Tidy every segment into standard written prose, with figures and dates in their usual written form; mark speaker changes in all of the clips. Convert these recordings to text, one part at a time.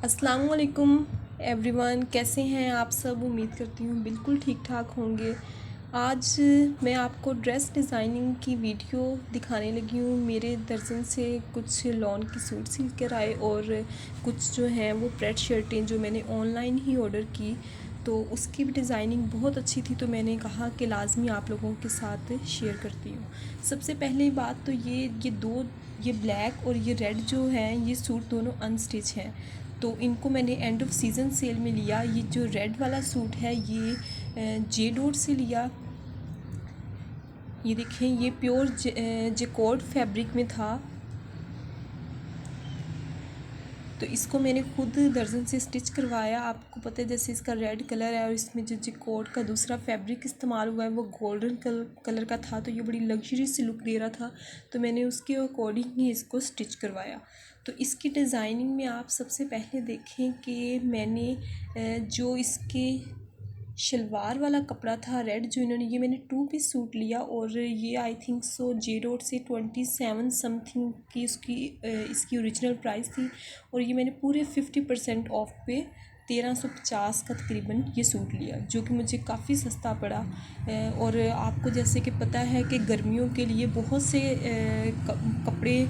Speaker 1: अस्सलाम वालेकुम एवरीवन, कैसे हैं आप सब। उम्मीद करती हूँ बिल्कुल ठीक ठाक होंगे। आज मैं आपको ड्रेस डिज़ाइनिंग की वीडियो दिखाने लगी हूँ। मेरे दर्जन से कुछ लॉन की सूट सिल कर आए और कुछ जो हैं वो प्रेड शर्टें जो मैंने ऑनलाइन ही ऑर्डर की, तो उसकी भी डिज़ाइनिंग बहुत अच्छी थी, तो मैंने कहा कि लाजमी आप लोगों के साथ शेयर करती हूँ। सबसे पहले बात तो ये ब्लैक और ये रेड जो है ये सूट दोनों अनस्टिच हैं, तो इनको मैंने एंड ऑफ सीज़न सेल में लिया। ये जो रेड वाला सूट है ये जे डॉट से लिया। ये देखें, ये प्योर जैकॉर्ड फैब्रिक में था, तो इसको मैंने खुद दर्जन से स्टिच करवाया। आपको पता है जैसे इसका रेड कलर है और इसमें जो जैकॉर्ड का दूसरा फैब्रिक इस्तेमाल हुआ है वो गोल्डन कलर का था, तो ये बड़ी लग्जरी सी लुक दे रहा था, तो मैंने उसके अकॉर्डिंग ही इसको स्टिच करवाया। तो इसकी डिज़ाइनिंग में आप सबसे पहले देखें कि मैंने जो इसके शलवार वाला कपड़ा था रेड, जो इन्होंने ये मैंने 2 पीस सूट लिया और ये I think so J dot से 27 समथिंग की इसकी ओरिजिनल प्राइस थी, और ये मैंने पूरे 50% ऑफ पे 1350 का तकरीबन ये सूट लिया, जो कि मुझे काफ़ी सस्ता पड़ा। और आपको जैसे कि पता है कि गर्मियों के लिए बहुत से कपड़े,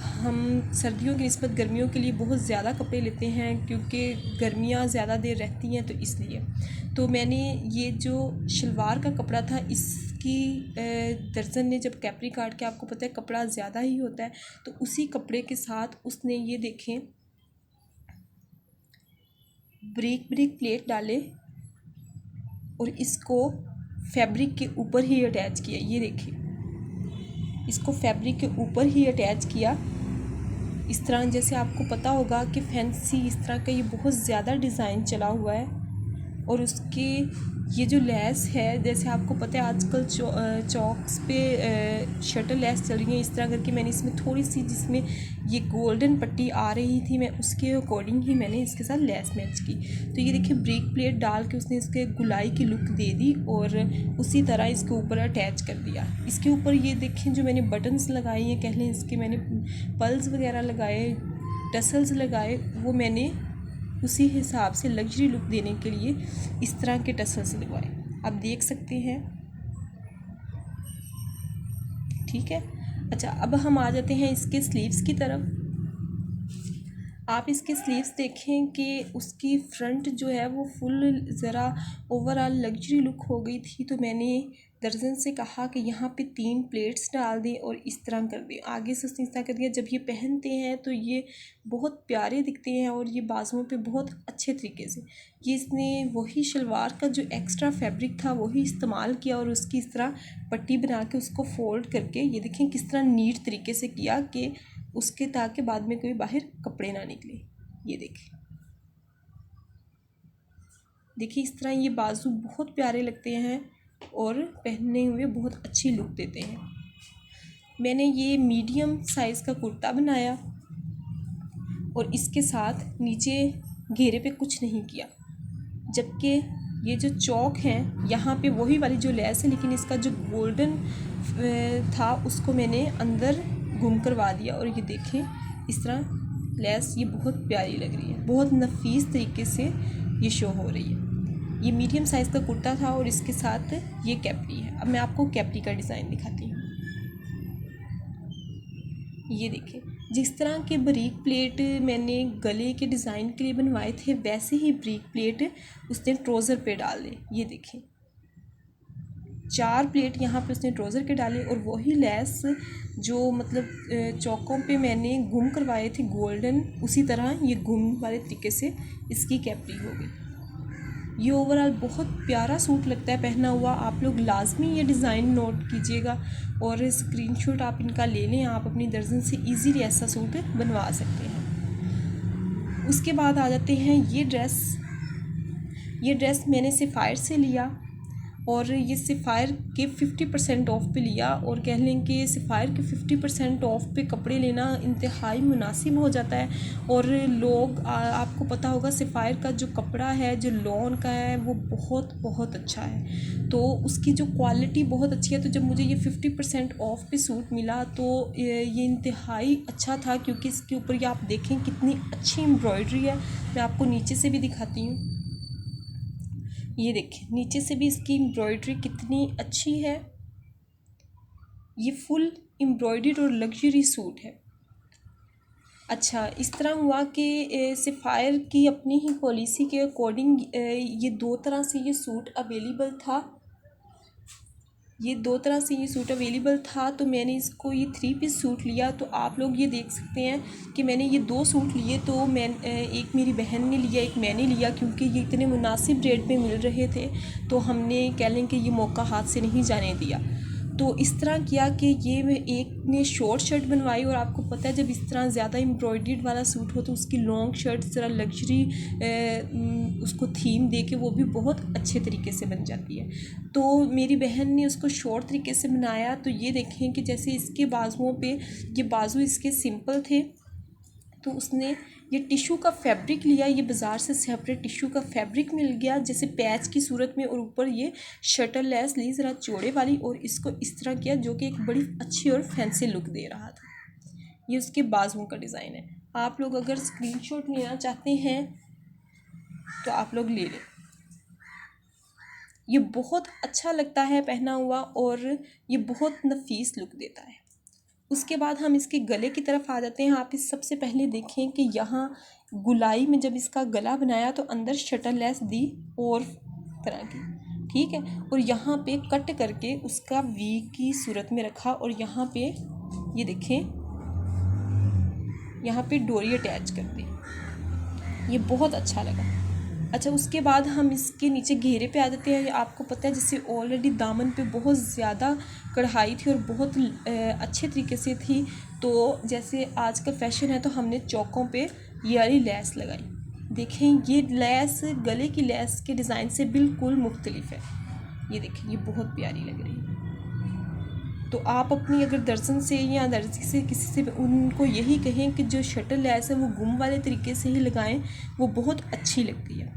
Speaker 1: हम सर्दियों की निस्बत गर्मियों के लिए बहुत ज़्यादा कपड़े लेते हैं, क्योंकि गर्मियाँ ज़्यादा देर रहती हैं, तो इसलिए तो मैंने ये जो शलवार का कपड़ा था इसकी दर्जन ने जब कैपरी काट के, आपको पता है कपड़ा ज़्यादा ही होता है, तो उसी कपड़े के साथ उसने ये देखें ब्रेक प्लेट डाले और इसको फैब्रिक के ऊपर ही अटैच किया। ये देखिए, इसको फैब्रिक के ऊपर ही अटैच किया इस तरह। जैसे आपको पता होगा कि फैंसी इस तरह का ये बहुत ज़्यादा डिज़ाइन चला हुआ है, और उसके ये जो लेस है, जैसे आपको पता है आजकल चौक्स पे शटल लेस चल रही है, इस तरह करके मैंने इसमें थोड़ी सी जिसमें ये गोल्डन पट्टी आ रही थी, मैं उसके अकॉर्डिंग ही मैंने इसके साथ लेस मैच की। तो ये देखिए ब्रेक प्लेट डाल के उसने इसके गुलाई की लुक दे दी और उसी तरह इसके ऊपर अटैच कर दिया। इसके ऊपर ये देखें जो मैंने बटन्स लगाए हैं, कह लें इसके मैंने पल्स वगैरह लगाए, टसल्स लगाए, वो मैंने उसी हिसाब से लग्जरी लुक देने के लिए इस तरह के टसल्स लगवाए। आप देख सकते हैं, ठीक है। अच्छा, अब हम आ जाते हैं इसके स्लीव्स की तरफ। आप इसके स्लीव्स देखें कि उसकी फ्रंट जो है वो फुल ज़रा ओवरऑल लग्जरी लुक हो गई थी, तो मैंने दर्जन से कहा कि यहाँ पे 3 प्लेट्स डाल दें और इस तरह कर दें। आगे से उसने इस तरह कर दिया। जब ये पहनते हैं तो ये बहुत प्यारे दिखते हैं और ये बाजुओं पे बहुत अच्छे तरीके से, ये इसने वही शलवार का जो एक्स्ट्रा फैब्रिक था वही इस्तेमाल किया और उसकी इस तरह पट्टी बना के उसको फोल्ड करके, ये देखें किस तरह नीट तरीके से किया कि उसके ताकि बाद में कोई बाहर कपड़े ना निकले। ये देखिए इस तरह ये बाजू बहुत प्यारे लगते हैं और पहनने हुए बहुत अच्छी लुक देते हैं। मैंने ये मीडियम साइज़ का कुर्ता बनाया और इसके साथ नीचे घेरे पे कुछ नहीं किया, जबकि ये जो चौक हैं यहाँ पे वही वाली जो लेस है, लेकिन इसका जो गोल्डन था उसको मैंने अंदर गुम करवा दिया। और ये देखें इस तरह लेस ये बहुत प्यारी लग रही है, बहुत नफीस तरीके से ये शो हो रही है। ये मीडियम साइज़ का कुर्ता था और इसके साथ ये कैपरी है। अब मैं आपको कैपरी का डिज़ाइन दिखाती हूँ। ये देखें, जिस तरह के ब्रेक प्लेट मैंने गले के डिज़ाइन के लिए बनवाए थे, वैसे ही ब्रेक प्लेट उसने ट्राउज़र पे डाल दी। ये देखें 4 प्लेट यहाँ पे उसने ट्राउज़र के डाले और वही लेस जो मतलब चौकों पे मैंने गुम करवाए थे गोल्डन, उसी तरह ये गुम वाले तरीके से इसकी कैपरी हो गई। ये ओवरऑल बहुत प्यारा सूट लगता है पहना हुआ। आप लोग लाजमी ये डिज़ाइन नोट कीजिएगा और स्क्रीनशॉट आप इनका ले लें। आप अपनी दर्जन से इजीली ऐसा सूट बनवा सकते हैं। उसके बाद आ जाते हैं ये ड्रेस मैंने सफ़ायर से लिया और ये सफ़ायर के 50% ऑफ पे लिया, और कह लें कि सफ़ायर के 50% ऑफ पे कपड़े लेना इंतहाई मुनासिब हो जाता है। और लोग आपको पता होगा सफ़ायर का जो कपड़ा है, जो लॉन का है, वो बहुत बहुत अच्छा है, तो उसकी जो क्वालिटी बहुत अच्छी है। तो जब मुझे ये 50% ऑफ पे सूट मिला तो ये इंतहाई अच्छा था, क्योंकि इसके ऊपर ये आप देखें कितनी अच्छी एम्ब्रॉयडरी है। मैं आपको नीचे से भी दिखाती हूँ, ये देखें नीचे से भी इसकी एम्ब्रॉयडरी कितनी अच्छी है। ये फुल एम्ब्रॉयडर्ड और लग्जरी सूट है। अच्छा, इस तरह हुआ कि सफ़ायर की अपनी ही पॉलिसी के अकॉर्डिंग ये दो तरह से ये सूट अवेलेबल था, तो मैंने इसको ये 3 पीस सूट लिया। तो आप लोग ये देख सकते हैं कि मैंने ये 2 सूट लिए, तो मैं एक मेरी बहन ने लिया, एक मैंने लिया, क्योंकि ये इतने मुनासिब रेट पे मिल रहे थे, तो हमने कह लें कि ये मौका हाथ से नहीं जाने दिया। तो इस तरह किया कि ये एक ने शॉर्ट शर्ट बनवाई, और आपको पता है जब इस तरह ज़्यादा एम्ब्रॉयडर्ड वाला सूट हो तो उसकी लॉन्ग शर्ट ज़रा लग्जरी उसको थीम दे के वो भी बहुत अच्छे तरीके से बन जाती है। तो मेरी बहन ने उसको शॉर्ट तरीके से बनाया। तो ये देखें कि जैसे इसके बाजुओं पे, ये बाजू इसके सिंपल थे, तो उसने ये टिश्यू का फैब्रिक लिया, ये बाज़ार से सेपरेट टिश्यू का फैब्रिक मिल गया जैसे पैच की सूरत में, और ऊपर ये शटल लेस ली ज़रा चौड़े वाली, और इसको इस तरह किया जो कि एक बड़ी अच्छी और फैंसी लुक दे रहा था। ये उसके बाजुओं का डिज़ाइन है। आप लोग अगर स्क्रीनशॉट लेना चाहते हैं तो आप लोग ले लें, ये बहुत अच्छा लगता है पहना हुआ, और ये बहुत नफीस लुक देता है। उसके बाद हम इसके गले की तरफ आ जाते हैं। आप इस सबसे पहले देखें कि यहाँ गुलाई में जब इसका गला बनाया तो अंदर शटल लेस दी और तरह की, ठीक है, और यहाँ पे कट करके उसका वी की सूरत में रखा, और यहाँ पे ये देखें, यहाँ पे डोरी अटैच कर दी, ये बहुत अच्छा लगा। अच्छा, उसके बाद हम इसके नीचे घेरे पे आ जाते हैं। आपको पता है जैसे ऑलरेडी दामन पे बहुत ज़्यादा कढ़ाई थी और बहुत अच्छे तरीके से थी, तो जैसे आज का फैशन है तो हमने चौकों पे ये वाली लेस लगाई। देखें ये लेस गले की लेस के डिज़ाइन से बिल्कुल मुख्तलिफ है। ये देखें, ये बहुत प्यारी लग रही है। तो आप अपनी अगर दर्जन से या दर्जी से किसी से उनको यही कहें कि जो शटल लेस है वो गुम वाले तरीके से ही लगाएं, वो बहुत अच्छी लगती है।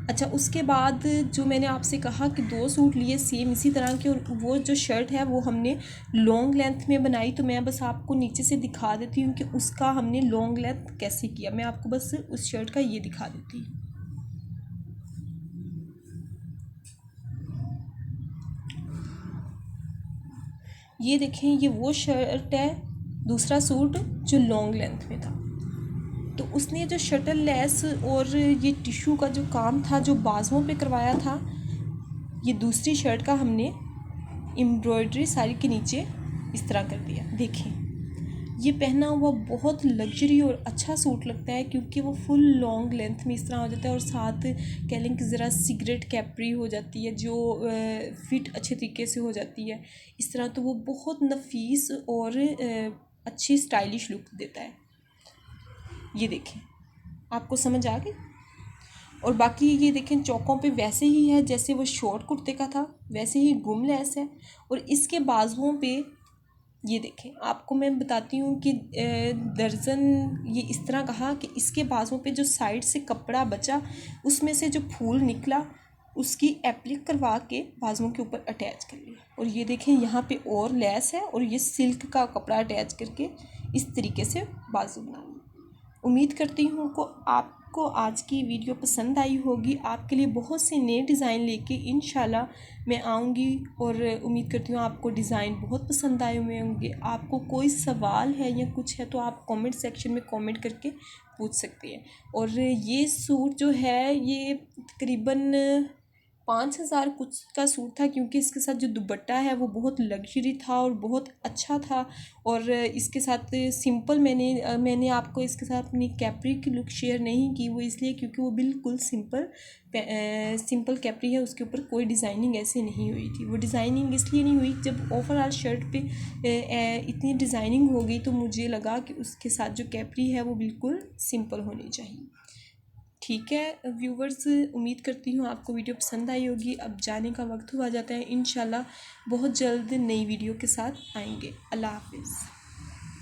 Speaker 1: अच्छा, उसके बाद जो मैंने आपसे कहा कि 2 सूट लिए सेम इसी तरह के, और वो जो शर्ट है वो हमने लॉन्ग लेंथ में बनाई। तो मैं बस आपको नीचे से दिखा देती हूँ कि उसका हमने लॉन्ग लेंथ कैसे किया। मैं आपको बस उस शर्ट का ये दिखा देती हूँ। ये देखें, ये वो शर्ट है, दूसरा सूट जो लॉन्ग लेंथ में था। तो उसने जो शटल लेस और ये टिश्यू का जो काम था जो बाजुओं पे करवाया था, ये दूसरी शर्ट का हमने एम्ब्रॉयडरी साड़ी के नीचे इस तरह कर दिया। देखें, ये पहना हुआ बहुत लग्जरी और अच्छा सूट लगता है, क्योंकि वो फुल लॉन्ग लेंथ में इस तरह हो जाता है, और साथ कह लें कि ज़रा सिगरेट कैपरी हो जाती है जो फिट अच्छे तरीके से हो जाती है इस तरह। तो वो बहुत नफीस और अच्छी स्टाइलिश लुक देता है। ये देखें, आपको समझ आ गई। और बाकी ये देखें, चौकों पे वैसे ही है जैसे वो शॉर्ट कुर्ते का था, वैसे ही गुम लेस है, और इसके बाजुओं पे ये देखें, आपको मैं बताती हूँ कि दर्जन ये इस तरह कहा कि इसके बाजुओं पे जो साइड से कपड़ा बचा उसमें से जो फूल निकला उसकी एप्लिक करवा के बाजुओं के ऊपर अटैच कर लिया। और ये देखें, यहाँ पे और लेस है, और ये सिल्क का कपड़ा अटैच करके इस तरीके से बाजू बना लिया। उम्मीद करती हूँ को आपको आज की वीडियो पसंद आई होगी। आपके लिए बहुत से नए डिज़ाइन लेके इंशाल्लाह मैं आऊँगी, और उम्मीद करती हूँ आपको डिज़ाइन बहुत पसंद आए हुए होंगे। आपको कोई सवाल है या कुछ है तो आप कमेंट सेक्शन में कमेंट करके पूछ सकते हैं। और ये सूट जो है ये तकरीबन 5,000 कुछ का सूट था, क्योंकि इसके साथ जो दुपट्टा है वो बहुत लग्जरी था और बहुत अच्छा था। और इसके साथ सिंपल मैंने आपको इसके साथ अपनी कैपरी की लुक शेयर नहीं की, वो इसलिए क्योंकि वो बिल्कुल सिंपल कैपरी है, उसके ऊपर कोई डिज़ाइनिंग ऐसे नहीं हुई थी। वो डिज़ाइनिंग इसलिए नहीं हुई, जब ओवरऑल शर्ट पे इतनी डिज़ाइनिंग हो गई तो मुझे लगा कि उसके साथ जो कैपरी है वो बिल्कुल सिंपल होनी चाहिए। ठीक है व्यूवर्स, उम्मीद करती हूँ आपको वीडियो पसंद आई होगी। अब जाने का वक्त हुआ जाता है, इंशाल्लाह बहुत जल्द नई वीडियो के साथ आएंगे। अल्लाह हाफिज़।